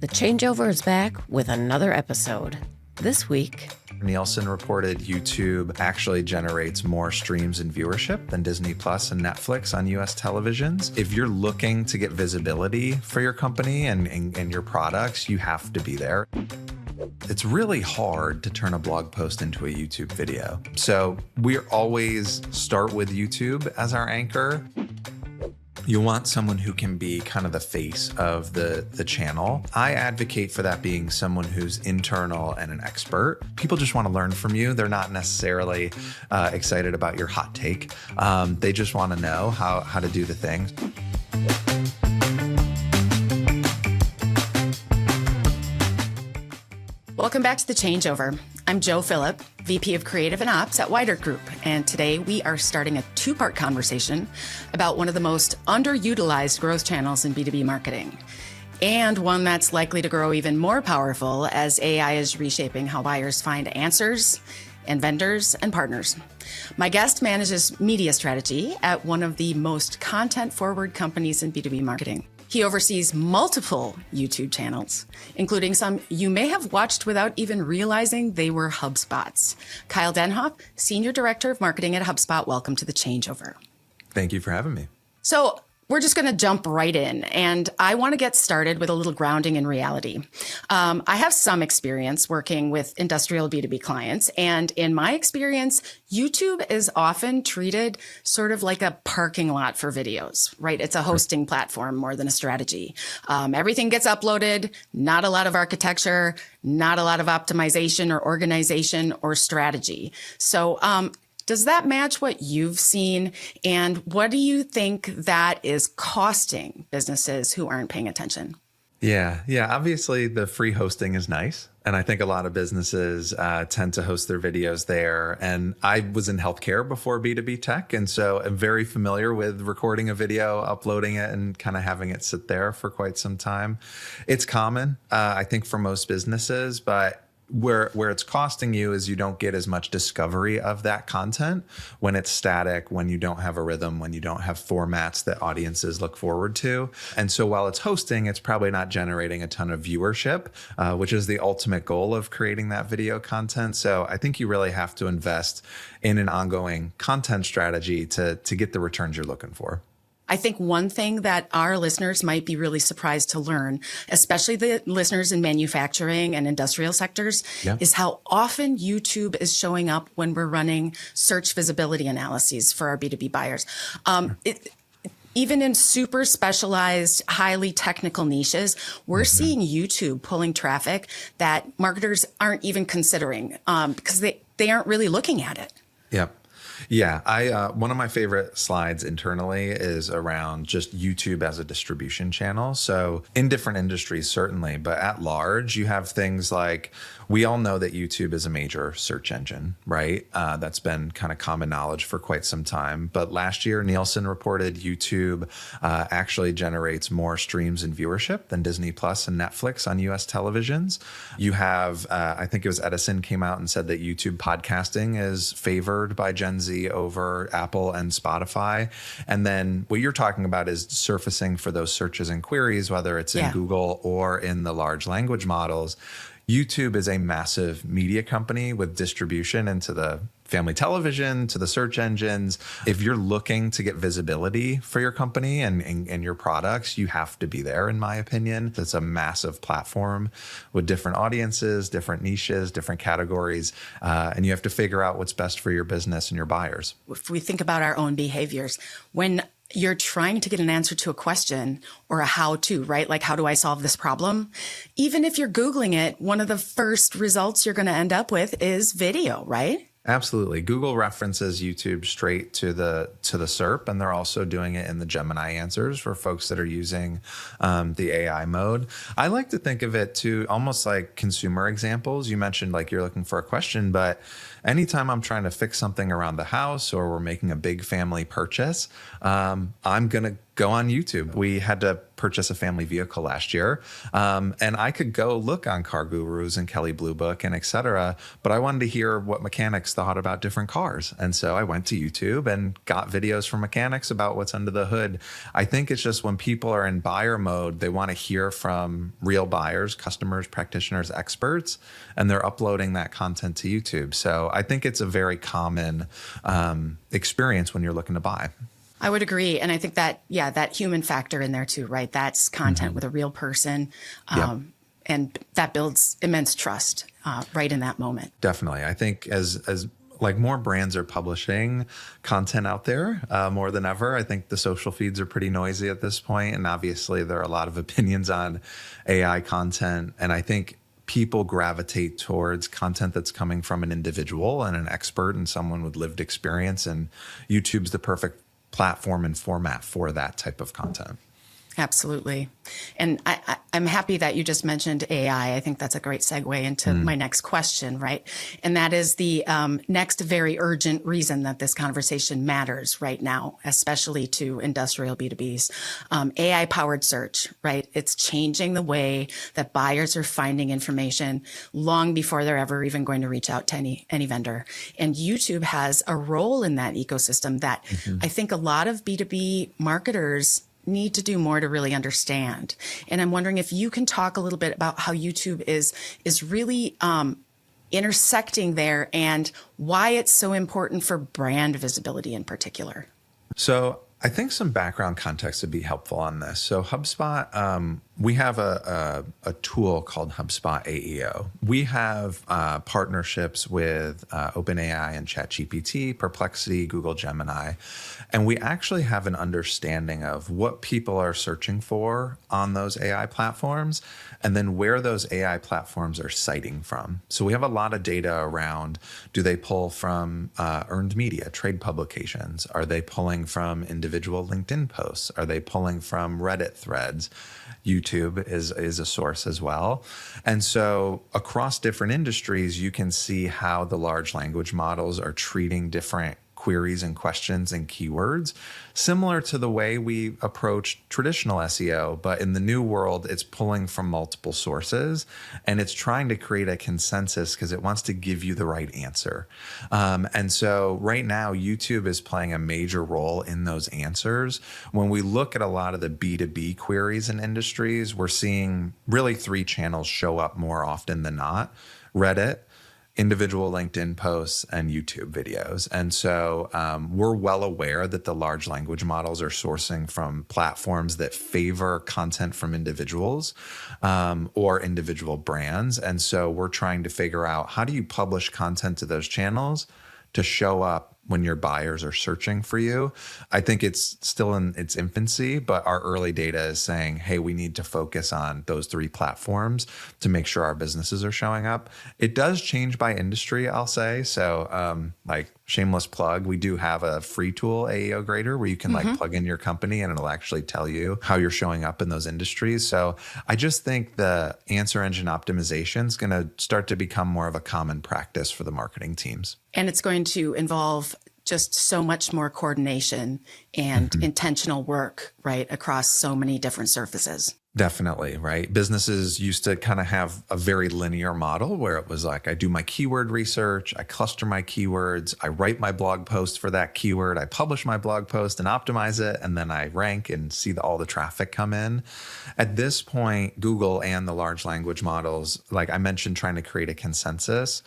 The Changeover is back with another episode. This week, Nielsen reported YouTube actually generates more streams and viewership than Disney Plus and Netflix on US televisions. If you're looking to get visibility for your company and your products, you have to be there. It's really hard to turn a blog post into a YouTube video. So we always start with YouTube as our anchor. You want someone who can be kind of the face of the channel. I advocate for that being someone who's internal and an expert. People just want to learn from you. They're not necessarily excited about your hot take. They just want to know how to do the things. Welcome back to The Changeover. I'm Jo Phillip, VP of Creative and Ops at Wider Group, and today we are starting a two-part conversation about one of the most underutilized growth channels in B2B marketing, and one that's likely to grow even more powerful as AI is reshaping how buyers find answers and vendors and partners. My guest manages media strategy at one of the most content-forward companies in B2B marketing. He oversees multiple YouTube channels, including some you may have watched without even realizing they were HubSpot's. Kyle Denhoff, Senior Director of Marketing at HubSpot. Welcome to The Changeover. Thank you for having me. So we're just going to jump right in, and I want to get started with a little grounding in reality. I have some experience working with industrial B2B clients, and in my experience, YouTube is often treated sort of like a parking lot for videos, right? It's a hosting platform more than a strategy. Everything gets uploaded, not a lot of architecture, not a lot of optimization or organization or strategy. So, does that match what you've seen? And what do you think that is costing businesses who aren't paying attention? Yeah. Obviously, the free hosting is nice. And I think a lot of businesses tend to host their videos there. And I was in healthcare before B2B tech. And so I'm very familiar with recording a video, uploading it, and kind of having it sit there for quite some time. It's common, I think, for most businesses, but where it's costing you is you don't get as much discovery of that content when it's static, when you don't have a rhythm, when you don't have formats that audiences look forward to. And so while it's hosting, it's probably not generating a ton of viewership, which is the ultimate goal of creating that video content. So I think you really have to invest in an ongoing content strategy to get the returns you're looking for. I think one thing that our listeners might be really surprised to learn, especially the listeners in manufacturing and industrial sectors, is how often YouTube is showing up when we're running search visibility analyses for our B2B buyers. Even in super specialized, highly technical niches, we're seeing YouTube pulling traffic that marketers aren't even considering because they aren't really looking at it. Yep. Yeah, one of my favorite slides internally is around just YouTube as a distribution channel. So in different industries, certainly, but at large, you have things like, we all know that YouTube is a major search engine, right? That's been kind of common knowledge for quite some time. But last year, Nielsen reported YouTube actually generates more streams and viewership than Disney Plus and Netflix on US televisions. You have, I think it was Edison came out and said that YouTube podcasting is favored by Gen Z over Apple and Spotify. And then what you're talking about is surfacing for those searches and queries, whether it's in Google or in the large language models. YouTube is a massive media company with distribution into the family television, to the search engines. If you're looking to get visibility for your company and your products, you have to be there, in my opinion. It's a massive platform with different audiences, different niches, different categories, and you have to figure out what's best for your business and your buyers. If we think about our own behaviors, when you're trying to get an answer to a question or a how-to, right? Like, how do I solve this problem? Even if you're Googling it, one of the first results you're going to end up with is video, right? Absolutely. Google references YouTube straight to the SERP, and they're also doing it in the Gemini answers for folks that are using the AI mode. I like to think of it too, almost like consumer examples. You mentioned like you're looking for a question, but anytime I'm trying to fix something around the house or we're making a big family purchase, I'm going to go on YouTube. We had to purchase a family vehicle last year. And I could go look on Car Gurus and Kelley Blue Book and et cetera, but I wanted to hear what mechanics thought about different cars. And so I went to YouTube and got videos from mechanics about what's under the hood. I think it's just when people are in buyer mode, they want to hear from real buyers, customers, practitioners, experts, and they're uploading that content to YouTube. So I think it's a very common experience when you're looking to buy. I would agree. And I think that, that human factor in there too, right? That's content with a real person. And that builds immense trust right in that moment. Definitely. I think as like more brands are publishing content out there more than ever. I think the social feeds are pretty noisy at this point. And obviously there are a lot of opinions on AI content. And I think people gravitate towards content that's coming from an individual and an expert and someone with lived experience. And YouTube's the perfect platform and format for that type of content. Absolutely. And I'm happy that you just mentioned AI. I think that's a great segue into my next question, right? And that is the next very urgent reason that this conversation matters right now, especially to industrial B2Bs. AI-powered search, right? It's changing the way that buyers are finding information long before they're ever even going to reach out to any vendor. And YouTube has a role in that ecosystem that I think a lot of B2B marketers need to do more to really understand. And I'm wondering if you can talk a little bit about how YouTube is really intersecting there and why it's so important for brand visibility in particular. So I think some background context would be helpful on this. So HubSpot, we have a tool called HubSpot AEO. We have partnerships with OpenAI and ChatGPT, Perplexity, Google Gemini, and we actually have an understanding of what people are searching for on those AI platforms and then where those AI platforms are citing from. So we have a lot of data around, do they pull from earned media, trade publications? Are they pulling from individual LinkedIn posts? Are they pulling from Reddit threads? YouTube is a source as well. And so across different industries, you can see how the large language models are treating different queries and questions and keywords, similar to the way we approach traditional SEO. But in the new world, it's pulling from multiple sources and it's trying to create a consensus because it wants to give you the right answer. And so right now, YouTube is playing a major role in those answers. When we look at a lot of the B2B queries in industries, we're seeing really three channels show up more often than not: Reddit, individual LinkedIn posts, and YouTube videos. And so we're well aware that the large language models are sourcing from platforms that favor content from individuals or individual brands. And so we're trying to figure out, how do you publish content to those channels to show up when your buyers are searching for you? I think it's still in its infancy, but our early data is saying, hey, we need to focus on those three platforms to make sure our businesses are showing up. It does change by industry, I'll say. So like shameless plug, we do have a free tool, AEO Grader, where you can like plug in your company and it'll actually tell you how you're showing up in those industries. So I just think the answer engine optimization is going to start to become more of a common practice for the marketing teams. And it's going to involve just so much more coordination and intentional work, right, across so many different surfaces. Definitely, right? Businesses used to kind of have a very linear model where it was like, I do my keyword research, I cluster my keywords, I write my blog post for that keyword, I publish my blog post and optimize it, and then I rank and see all the traffic come in. At this point, Google and the large language models, like I mentioned, trying to create a consensus,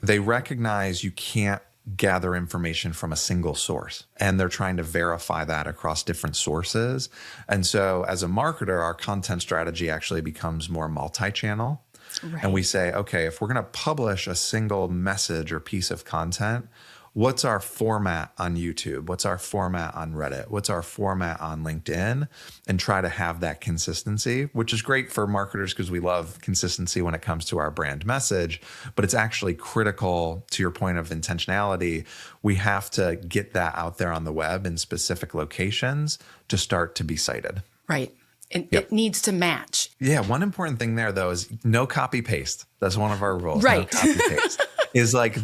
they recognize you can't gather information from a single source, and they're trying to verify that across different sources. And so as a marketer, our content strategy actually becomes more multi-channel. Right. And we say, okay, if we're going to publish a single message or piece of content, what's our format on YouTube? What's our format on Reddit? What's our format on LinkedIn? And try to have that consistency, which is great for marketers because we love consistency when it comes to our brand message, but it's actually critical to your point of intentionality. We have to get that out there on the web in specific locations to start to be cited. Right. It needs to match. Yeah. One important thing there, though, is no copy paste. That's one of our rules. Right. No copy paste is like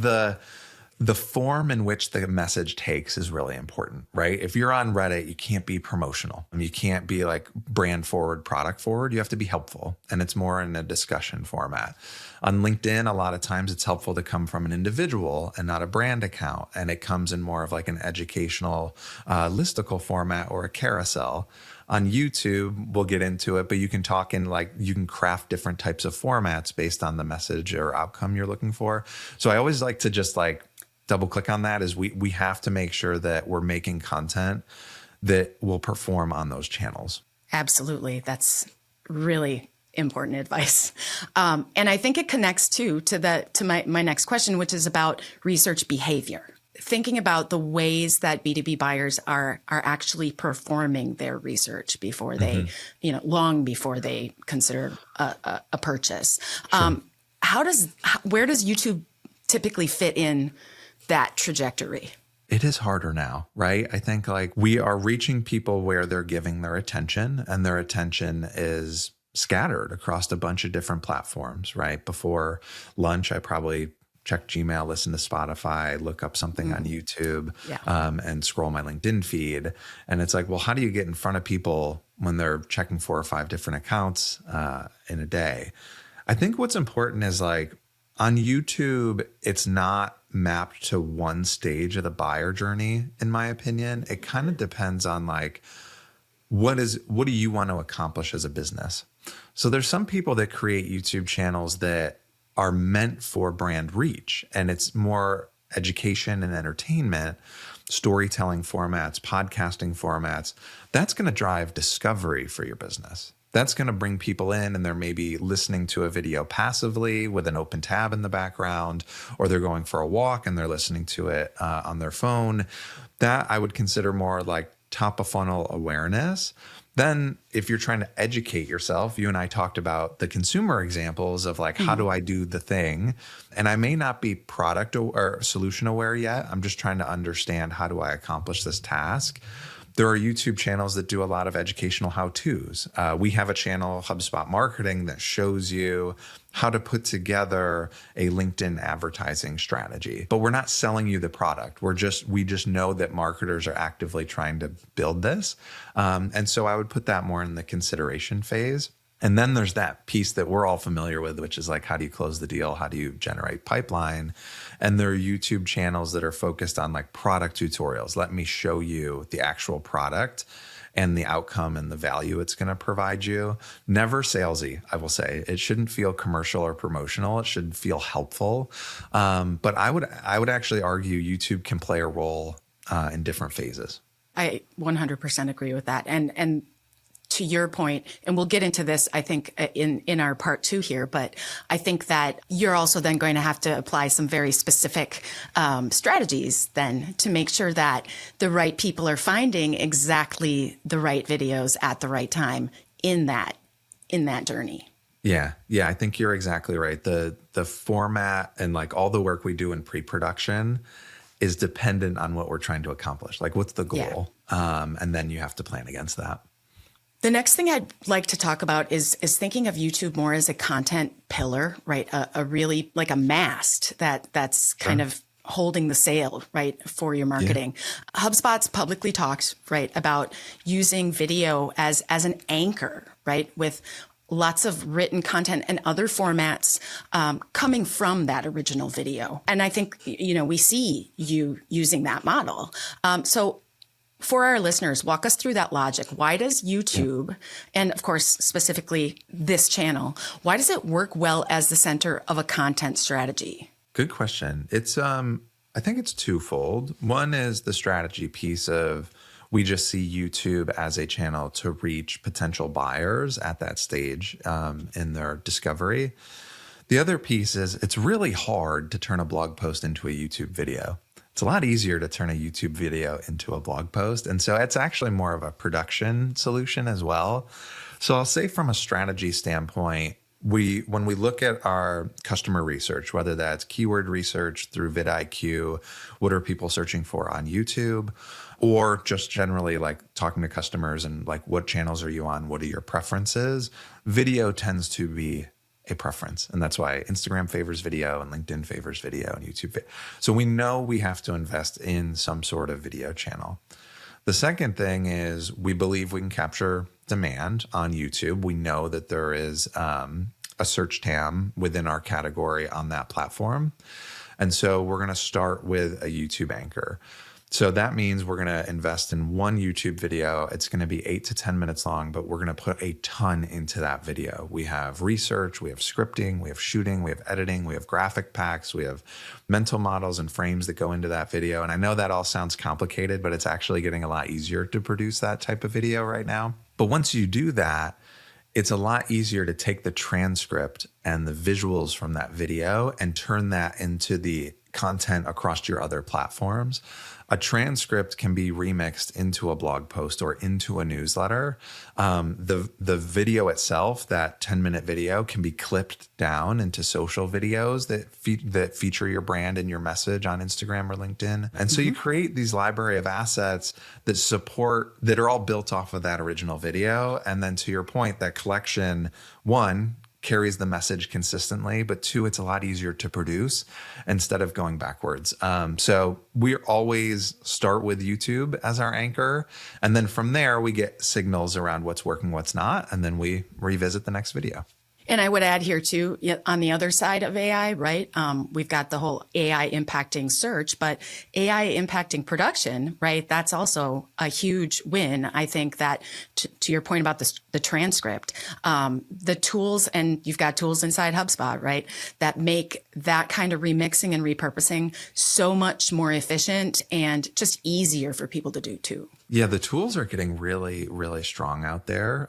the form in which the message takes is really important, right? If you're on Reddit, you can't be promotional. You can't be like brand forward, product forward. You have to be helpful. And it's more in a discussion format. On LinkedIn, a lot of times it's helpful to come from an individual and not a brand account. And it comes in more of like an educational listicle format or a carousel. On YouTube, we'll get into it, but you can talk in like, you can craft different types of formats based on the message or outcome you're looking for. So I always like to just like double click on that is we have to make sure that we're making content that will perform on those channels. Absolutely. That's really important advice. And I think it connects too to my next question, which is about research behavior. Thinking about the ways that B2B buyers are actually performing their research before they, long before they consider a purchase. Sure. Where does YouTube typically fit in that trajectory? It is harder now, right? I think like we are reaching people where they're giving their attention, and their attention is scattered across a bunch of different platforms, right? Before lunch, I probably check Gmail, listen to Spotify, look up something on YouTube, and scroll my LinkedIn feed. And it's like, well, how do you get in front of people when they're checking 4 or 5 different accounts in a day? I think what's important is like on YouTube, it's not mapped to one stage of the buyer journey, in my opinion. It kind of depends on like, what do you want to accomplish as a business? So there's some people that create YouTube channels that are meant for brand reach, and it's more education and entertainment, storytelling formats, podcasting formats. That's going to drive discovery for your business. That's going to bring people in, and they're maybe listening to a video passively with an open tab in the background, or they're going for a walk and they're listening to it on their phone. That I would consider more like top of funnel awareness. Then if you're trying to educate yourself, you and I talked about the consumer examples of like, how do I do the thing? And I may not be product or solution aware yet. I'm just trying to understand, how do I accomplish this task? There are YouTube channels that do a lot of educational how-tos. We have a channel, HubSpot Marketing, that shows you how to put together a LinkedIn advertising strategy. But we're not selling you the product. We just know that marketers are actively trying to build this. And so I would put that more in the consideration phase. And then there's that piece that we're all familiar with, which is like, how do you close the deal? How do you generate pipeline? And there are YouTube channels that are focused on like product tutorials. Let me show you the actual product and the outcome and the value it's going to provide you. Never salesy, I will say. It shouldn't feel commercial or promotional. It should feel helpful. But I would actually argue YouTube can play a role in different phases. I 100% agree with that. And to your point, and we'll get into this, I think, in our part 2 here, but I think that you're also then going to have to apply some very specific strategies then to make sure that the right people are finding exactly the right videos at the right time in that journey. Yeah. I think you're exactly right. The format and like all the work we do in pre-production is dependent on what we're trying to accomplish. Like, what's the goal? Yeah. And then you have to plan against that. The next thing I'd like to talk about is thinking of YouTube more as a content pillar, right? A really like a mast that's kind of holding the sail, right, for your marketing. Yeah. HubSpot's publicly talked, right, about using video as an anchor, right, with lots of written content and other formats coming from that original video. And I think, we see you using that model. So for our listeners, walk us through that logic. Why does YouTube, and of course, specifically this channel, why does it work well as the center of a content strategy? Good question. It's, I think it's twofold. One is the strategy piece of, we just see YouTube as a channel to reach potential buyers at that stage in their discovery. The other piece is it's really hard to turn a blog post into a YouTube video. It's a lot easier to turn a YouTube video into a blog post. And so it's actually more of a production solution as well. So I'll say from a strategy standpoint, when we look at our customer research, whether that's keyword research through vidIQ, what are people searching for on YouTube, or just generally like talking to customers and like, what channels are you on? What are your preferences? Video tends to be a preference. And that's why Instagram favors video and LinkedIn favors video and YouTube. So we know we have to invest in some sort of video channel. The second thing is we believe we can capture demand on YouTube. We know that there is a search TAM within our category on that platform. And so we're going to start with a YouTube anchor. So that means we're going to invest in one YouTube video. It's going to be 8 to 10 minutes long, but we're going to put a ton into that video. We have research, we have scripting, we have shooting, we have editing, we have graphic packs, we have mental models and frames that go into that video. And I know that all sounds complicated, but it's actually getting a lot easier to produce that type of video right now. But once you do that, it's a lot easier to take the transcript and the visuals from that video and turn that into the content across your other platforms. A transcript can be remixed into a blog post or into a newsletter. The video itself, that 10-minute video, can be clipped down into social videos that feature your brand and your message on Instagram or LinkedIn. And so you create these library of assets that are all built off of that original video. And then to your point, that collection, one, carries the message consistently, but two, it's a lot easier to produce instead of going backwards. So we always start with YouTube as our anchor. And then from there, we get signals around what's working, what's not. And then we revisit the next video. And I would add here too, on the other side of AI, right? We've got the whole AI impacting search, but AI impacting production, right? That's also a huge win. I think that to your point about the transcript, the tools, and you've got tools inside HubSpot, right? That make that kind of remixing and repurposing so much more efficient and just easier for people to do too. Yeah, the tools are getting really, really strong out there.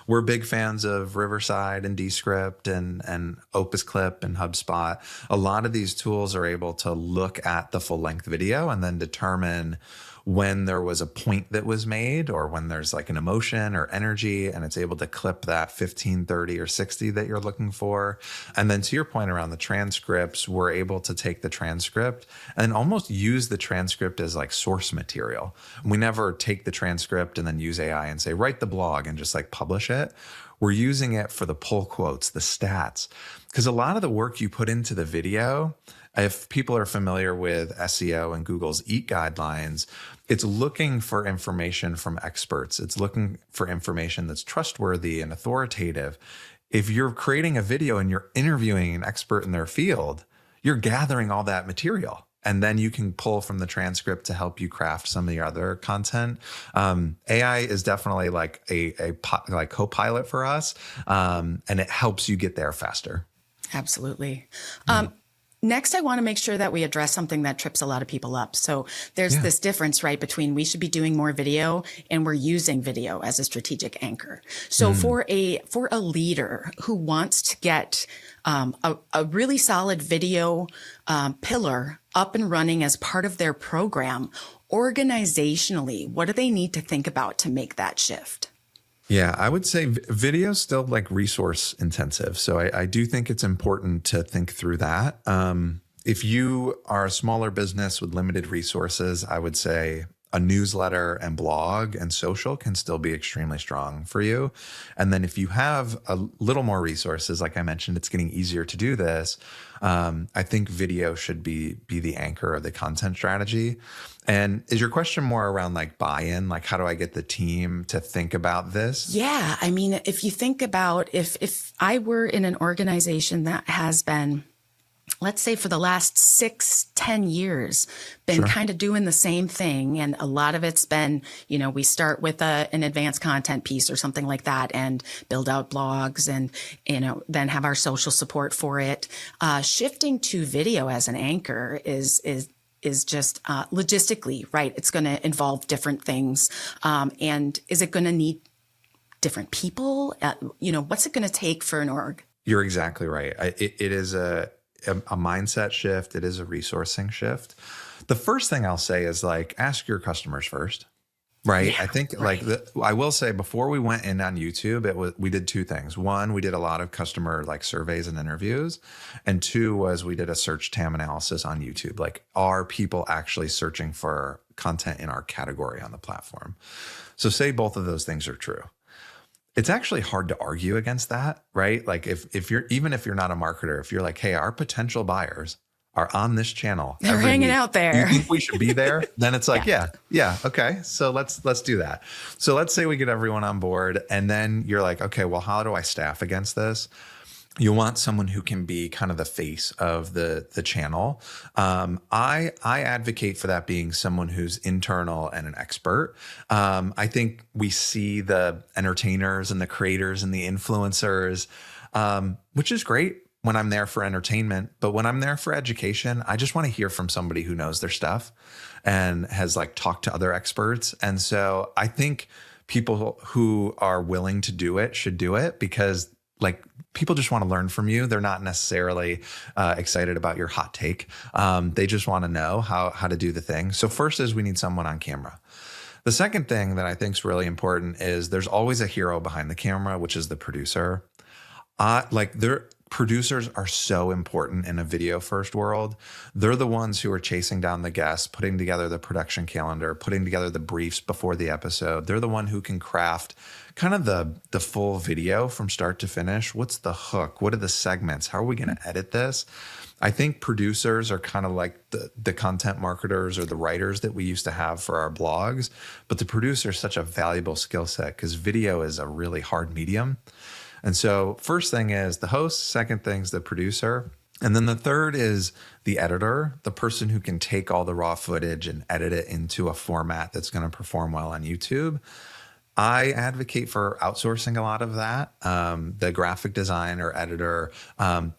We're big fans of Riverside and Descript and Opus Clip and HubSpot. A lot of these tools are able to look at the full length video and then determine when there was a point that was made or when there's like an emotion or energy, and it's able to clip that 15, 30, or 60 that you're looking for. And then to your point around the transcripts, we're able to take the transcript and almost use the transcript as like source material. We never take the transcript and then use AI and say, write the blog and just like publish it. We're using it for the pull quotes, the stats, because a lot of the work you put into the video, if people are familiar with SEO and Google's EAT guidelines, it's looking for information from experts. It's looking for information that's trustworthy and authoritative. If you're creating a video and you're interviewing an expert in their field, you're gathering all that material. And then you can pull from the transcript to help you craft some of your other content. AI is definitely like a co-pilot for us, and it helps you get there faster. Absolutely. Next, I want to make sure that we address something that trips a lot of people up. So there's this difference, right, between we should be doing more video and we're using video as a strategic anchor. So for a leader who wants to get a really solid video pillar up and running as part of their program, organizationally, what do they need to think about to make that shift? Yeah, I would say video is still like resource intensive. So I do think it's important to think through that. If you are a smaller business with limited resources, I would say a newsletter and blog and social can still be extremely strong for you. And then if you have a little more resources, like I mentioned, it's getting easier to do this. I think video should be the anchor of the content strategy. And is your question more around like buy-in? Like, how do I get the team to think about this? Yeah. I mean, if you think about if I were in an organization that has been, let's say for the last 6-10 years, been kind of doing the same thing. And a lot of it's been, we start with an advanced content piece or something like that and build out blogs and, then have our social support for it. Shifting to video as an anchor is just logistically, right? It's going to involve different things. And is it going to need different people? What's it going to take for an org? You're exactly right. It is a mindset shift. It is a resourcing shift. The first thing I'll say is like, ask your customers first, right? Yeah, I think I will say before we went in on YouTube, we did two things. One, we did a lot of customer like surveys and interviews. And two was we did a search TAM analysis on YouTube. Like, are people actually searching for content in our category on the platform? So say both of those things are true. it's actually hard to argue against that, right? Like if you're, even if you're not a marketer, if you're like, hey, our potential buyers are on this channel, they're hanging out there. You think we should be there? Then it's like, yeah, okay. So let's do that. So let's say we get everyone on board, and then you're like, okay, well, how do I staff against this? You want someone who can be kind of the face of the channel. I advocate for that being someone who's internal and an expert. I think we see the entertainers and the creators and the influencers, which is great when I'm there for entertainment. But when I'm there for education, I just want to hear from somebody who knows their stuff and has like talked to other experts. And so I think people who are willing to do it should do it, because like people just want to learn from you. They're not necessarily excited about your hot take. They just want to know how to do the thing. So first is we need someone on camera. The second thing that I think is really important is there's always a hero behind the camera, which is the producer. Producers are so important in a video first world. They're the ones who are chasing down the guests, putting together the production calendar, putting together the briefs before the episode. They're the one who can craft kind of the full video from start to finish. What's the hook? What are the segments? How are we going to edit this? I think producers are kind of like the content marketers or the writers that we used to have for our blogs, but the producer is such a valuable skill set because video is a really hard medium. And so first thing is the host, second thing is the producer. And then the third is the editor, the person who can take all the raw footage and edit it into a format that's going to perform well on YouTube. I advocate for outsourcing a lot of that. The graphic designer, editor,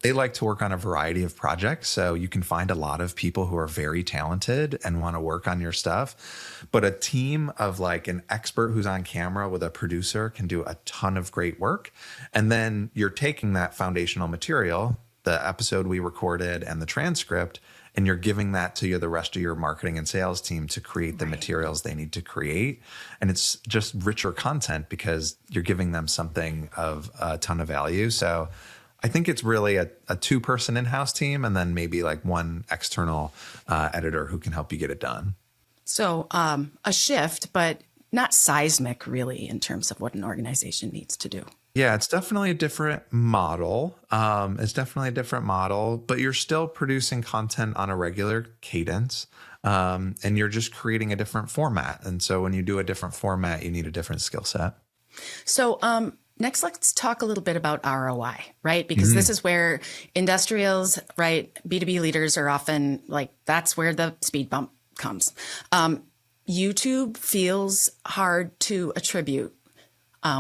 they like to work on a variety of projects. So you can find a lot of people who are very talented and want to work on your stuff. But a team of like an expert who's on camera with a producer can do a ton of great work. And then you're taking that foundational material, the episode we recorded and the transcript, and you're giving that to the rest of your marketing and sales team to create the materials they need to create. And it's just richer content because you're giving them something of a ton of value. So I think it's really a two-person in-house team and then maybe like one external editor who can help you get it done. So a shift, but not seismic really in terms of what an organization needs to do. Yeah, it's definitely a different model. But you're still producing content on a regular cadence, and you're just creating a different format. And so when you do a different format, you need a different skill set. So next, let's talk a little bit about ROI, right? Because this is where industrials, right, B2B leaders are often like, that's where the speed bump comes. YouTube feels hard to attribute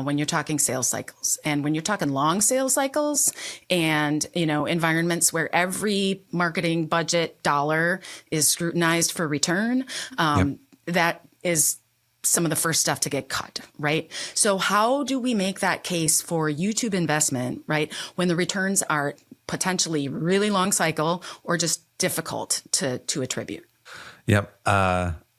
when you're talking sales cycles, and when you're talking long sales cycles and, environments where every marketing budget dollar is scrutinized for return, that is some of the first stuff to get cut, right? So how do we make that case for YouTube investment, right, when the returns are potentially really long cycle or just difficult to attribute? Yep.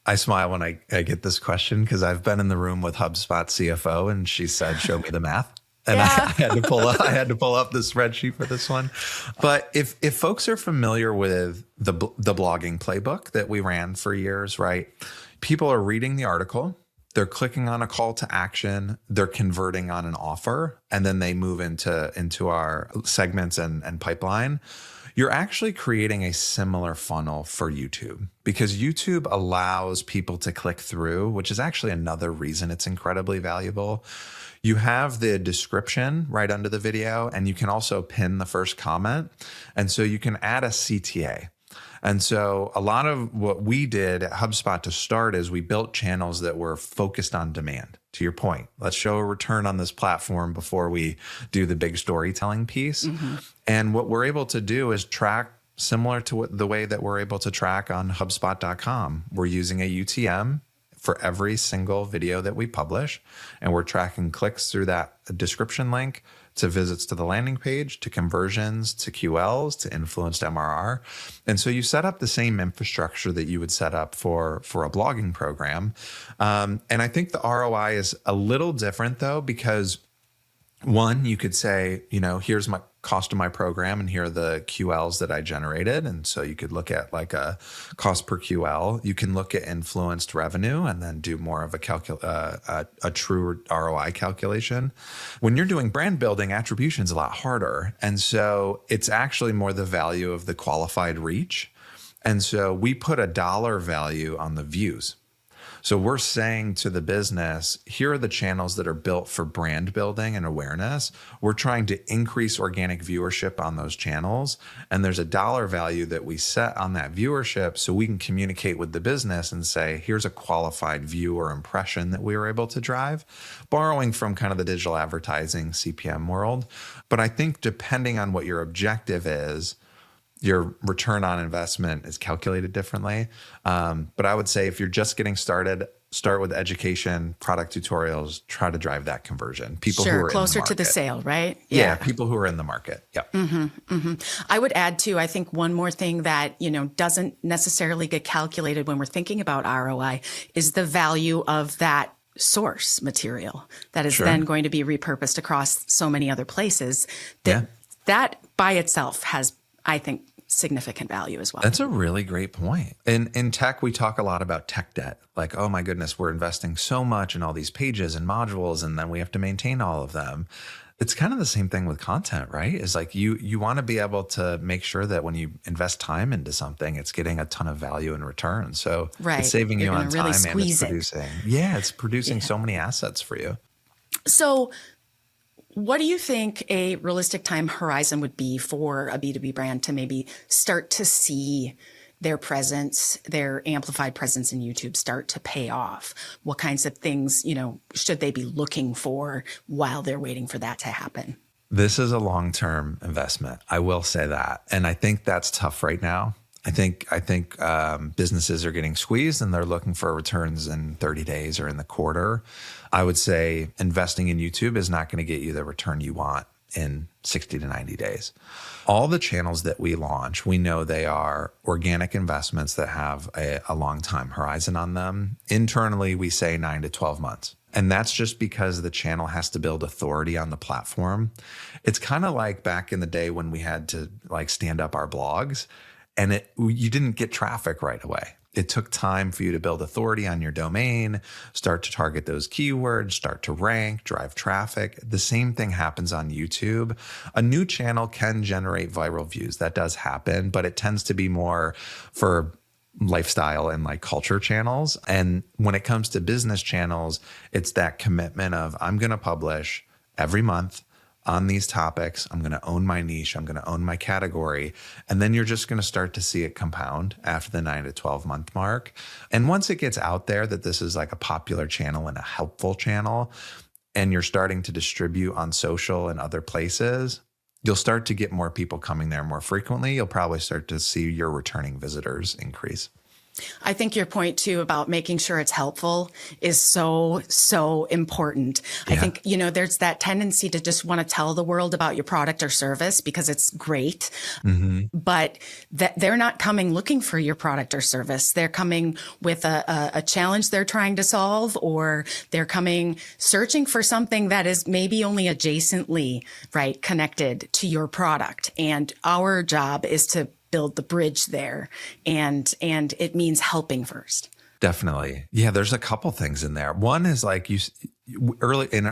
I smile when I get this question because I've been in the room with HubSpot CFO and she said, "Show me the math." And I had to pull up the spreadsheet for this one. But if folks are familiar with the blogging playbook that we ran for years, right? People are reading the article, they're clicking on a call to action, they're converting on an offer, and then they move into our segments and pipeline. You're actually creating a similar funnel for YouTube because YouTube allows people to click through, which is actually another reason it's incredibly valuable. You have the description right under the video, and you can also pin the first comment. And so you can add a CTA. And so a lot of what we did at HubSpot to start is we built channels that were focused on demand. To your point, let's show a return on this platform before we do the big storytelling piece. And what we're able to do is track similar to the way that we're able to track on HubSpot.com. We're using a UTM for every single video that we publish, and we're tracking clicks through that description link to visits to the landing page, to conversions, to QLs, to influenced MRR. And so you set up the same infrastructure that you would set up for a blogging program. And I think the ROI is a little different though, because one, you could say, here's my cost of my program and here are the QLs that I generated. And so you could look at like a cost per QL. You can look at influenced revenue and then do more of a true ROI calculation. When you're doing brand building, attribution is a lot harder. And so it's actually more the value of the qualified reach. And so we put a dollar value on the views. So we're saying to the business, here are the channels that are built for brand building and awareness. We're trying to increase organic viewership on those channels. And there's a dollar value that we set on that viewership so we can communicate with the business and say, here's a qualified view or impression that we were able to drive, borrowing from kind of the digital advertising CPM world. But I think depending on what your objective is, your return on investment is calculated differently. But I would say if you're just getting started, start with education, product tutorials, try to drive that conversion. People who are closer in the to the sale, right? Yeah, people who are in the market. Yep. I would add too, I think one more thing that, doesn't necessarily get calculated when we're thinking about ROI is the value of that source material that is then going to be repurposed across so many other places. That by itself has, I think, significant value as well. That's a really great point. In tech, we talk a lot about tech debt. Like, oh my goodness, we're investing so much in all these pages and modules, and then we have to maintain all of them. It's kind of the same thing with content, right? It's like you want to be able to make sure that when you invest time into something, it's getting a ton of value in return. So it's saving you on time and it's producing. Yeah, it's producing so many assets for you. So what do you think a realistic time horizon would be for a B2B brand to maybe start to see their presence, their amplified presence in YouTube start to pay off? What kinds of things, should they be looking for while they're waiting for that to happen? This is a long-term investment. I will say that. And I think that's tough right now. I think businesses are getting squeezed and they're looking for returns in 30 days or in the quarter. I would say investing in YouTube is not going to get you the return you want in 60 to 90 days. All the channels that we launch, we know they are organic investments that have a long time horizon on them. Internally, we say 9 to 12 months. And that's just because the channel has to build authority on the platform. It's kind of like back in the day when we had to stand up our blogs. And you didn't get traffic right away. It took time for you to build authority on your domain, start to target those keywords, start to rank, drive traffic. The same thing happens on YouTube. A new channel can generate viral views. That does happen, but it tends to be more for lifestyle and culture channels. And when it comes to business channels, it's that commitment of I'm going to publish every month on these topics. I'm going to own my niche. I'm going to own my category. And then you're just going to start to see it compound after the 9 to 12 month mark. And once it gets out there that this is a popular channel and a helpful channel, and you're starting to distribute on social and other places, you'll start to get more people coming there more frequently. You'll probably start to see your returning visitors increase. I think your point too about making sure it's helpful is so, so important. Yeah. I think, there's that tendency to just want to tell the world about your product or service because it's great, but they're not coming looking for your product or service. They're coming with a challenge they're trying to solve, or they're coming searching for something that is maybe only adjacently, connected to your product. And our job is to build the bridge there. And it means helping first. Definitely. Yeah, there's a couple things in there. One is earlier in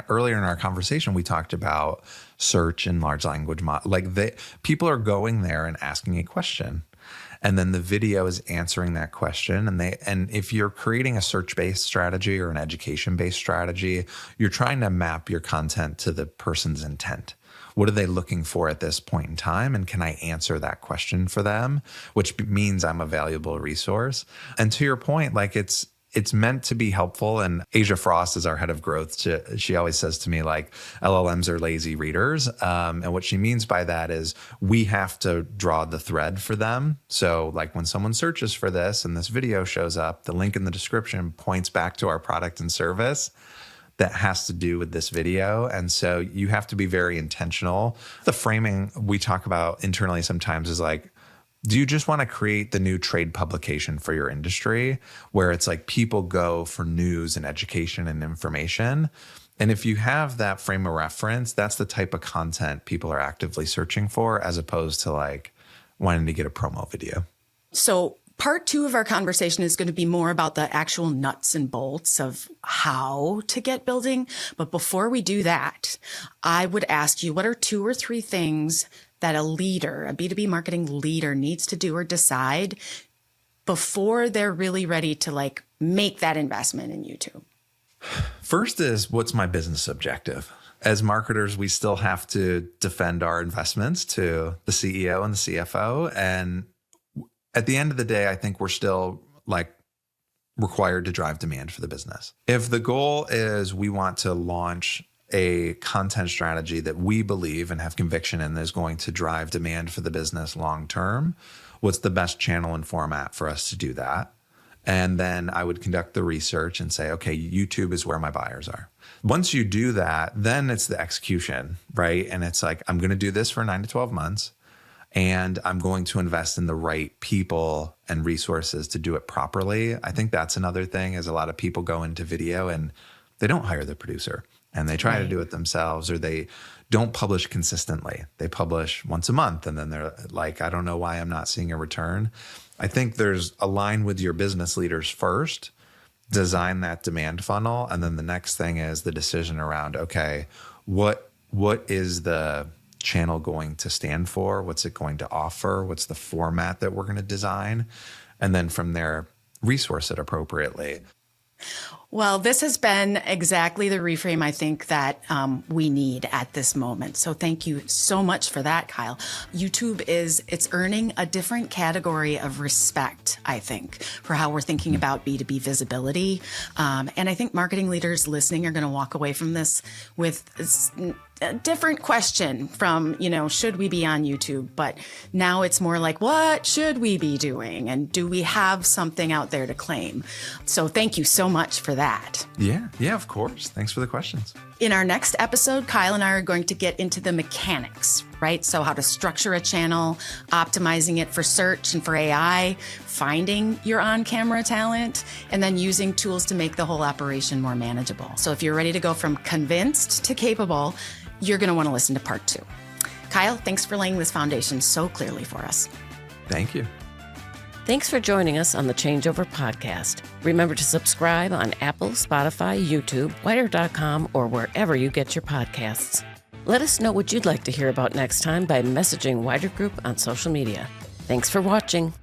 our conversation, we talked about search and large language model. People are going there and asking a question. And then the video is answering that question. And if you're creating a search-based strategy or an education-based strategy, you're trying to map your content to the person's intent. What are they looking for at this point in time? And can I answer that question for them? Which means I'm a valuable resource. And to your point, it's meant to be helpful. And Asia Frost is our head of growth. She always says to me, LLMs are lazy readers. And what she means by that is we have to draw the thread for them. So when someone searches for this and this video shows up, the link in the description points back to our product and service that has to do with this video. And so you have to be very intentional. The framing we talk about internally sometimes is do you just want to create the new trade publication for your industry where it's people go for news and education and information? And if you have that frame of reference, that's the type of content people are actively searching for, as opposed to like wanting to get a promo video. So part 2 of our conversation is going to be more about the actual nuts and bolts of how to get building. But before we do that, I would ask you, what are 2 or 3 things that a leader, a B2B marketing leader, needs to do or decide before they're really ready to like make that investment in YouTube? First is, what's my business objective? As marketers, we still have to defend our investments to the CEO and the CFO. And at the end of the day, I think we're still like required to drive demand for the business. If the goal is we want to launch a content strategy that we believe and have conviction in is going to drive demand for the business long term, what's the best channel and format for us to do that? And then I would conduct the research and say, okay, YouTube is where my buyers are. Once you do that, then it's the execution, right? And it's like, I'm going to do this for 9 to 12 months, and I'm going to invest in the right people and resources to do it properly. I think that's another thing, is a lot of people go into video and they don't hire the producer, and they try to do it themselves, or they don't publish consistently. They publish once a month, and then they're like, I don't know why I'm not seeing a return. I think there's align with your business leaders first, design that demand funnel. And then the next thing is the decision around, okay, what is the channel going to stand for? What's it going to offer? What's the format that we're going to design? And then from there, resource it appropriately. Well, this has been exactly the reframe I think that we need at this moment. So thank you so much for that, Kyle. YouTube it's earning a different category of respect, I think, for how we're thinking about B2B visibility. And I think marketing leaders listening are going to walk away from this with a different question from, should we be on YouTube? But now it's more like, what should we be doing? And do we have something out there to claim? So thank you so much for that. Yeah, of course. Thanks for the questions. In our next episode, Kyle and I are going to get into the mechanics, right? So how to structure a channel, optimizing it for search and for AI, finding your on-camera talent, and then using tools to make the whole operation more manageable. So if you're ready to go from convinced to capable, you're going to want to listen to part 2. Kyle, thanks for laying this foundation so clearly for us. Thank you. Thanks for joining us on the Changeover Podcast. Remember to subscribe on Apple, Spotify, YouTube, Wider.com, or wherever you get your podcasts. Let us know what you'd like to hear about next time by messaging Wider Group on social media. Thanks for watching.